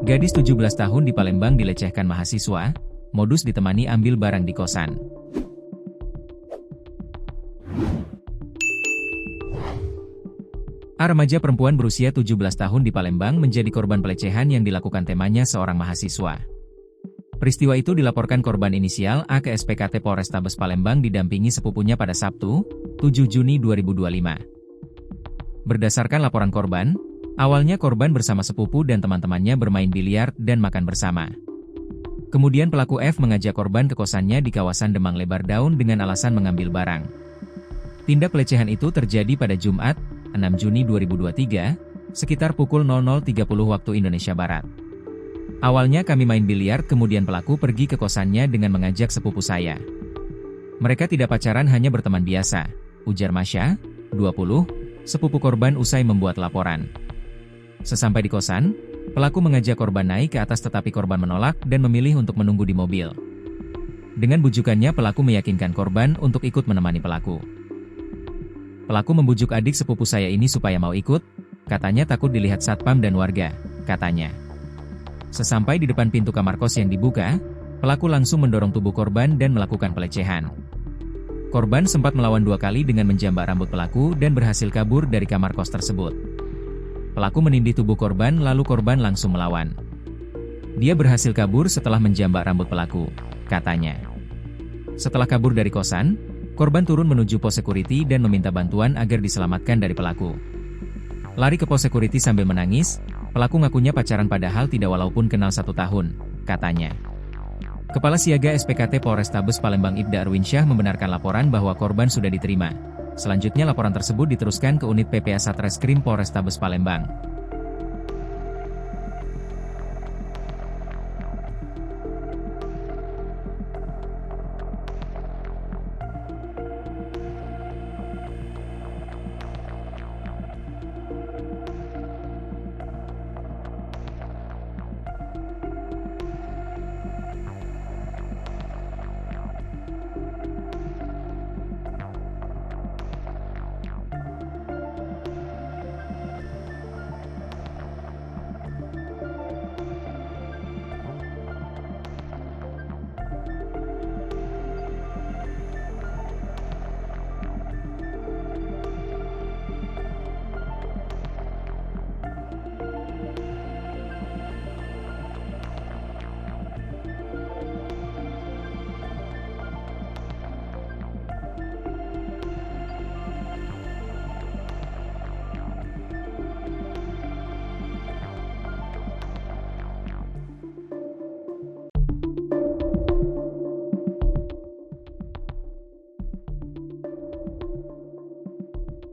Gadis 17 tahun di Palembang dilecehkan mahasiswa, modus ditemani ambil barang di kosan. Remaja perempuan berusia 17 tahun di Palembang menjadi korban pelecehan yang dilakukan temannya seorang mahasiswa. Peristiwa itu dilaporkan korban inisial A ke SPKT Polrestabes Palembang didampingi sepupunya pada Sabtu, 7 Juni 2025. Berdasarkan laporan korban, awalnya korban bersama sepupu dan teman-temannya bermain biliar dan makan bersama. Kemudian pelaku F mengajak korban ke kosannya di kawasan Demang Lebar Daun dengan alasan mengambil barang. Tindak pelecehan itu terjadi pada Jumat, 6 Juni 2023, sekitar pukul 00.30 waktu Indonesia Barat. Awalnya kami main biliar, kemudian pelaku pergi ke kosannya dengan mengajak sepupu saya. Mereka tidak pacaran, hanya berteman biasa, ujar Masya, 20, sepupu korban usai membuat laporan. Sesampai di kosan, pelaku mengajak korban naik ke atas tetapi korban menolak dan memilih untuk menunggu di mobil. Dengan bujukannya pelaku meyakinkan korban untuk ikut menemani pelaku. Pelaku membujuk adik sepupu saya ini supaya mau ikut, katanya takut dilihat satpam dan warga, katanya. Sesampai di depan pintu kamar kos yang dibuka, pelaku langsung mendorong tubuh korban dan melakukan pelecehan. Korban sempat melawan 2 kali dengan menjambak rambut pelaku dan berhasil kabur dari kamar kos tersebut. Pelaku menindih tubuh korban lalu korban langsung melawan. Dia berhasil kabur setelah menjambak rambut pelaku, katanya. Setelah kabur dari kosan, korban turun menuju pos security dan meminta bantuan agar diselamatkan dari pelaku. Lari ke pos security sambil menangis, pelaku ngakunya pacaran padahal tidak walaupun kenal 1 tahun, katanya. Kepala Siaga SPKT Polrestabes Palembang Ibda Arwinsyah membenarkan laporan bahwa korban sudah diterima. Selanjutnya laporan tersebut diteruskan ke unit PPA Satreskrim Polrestabes Palembang.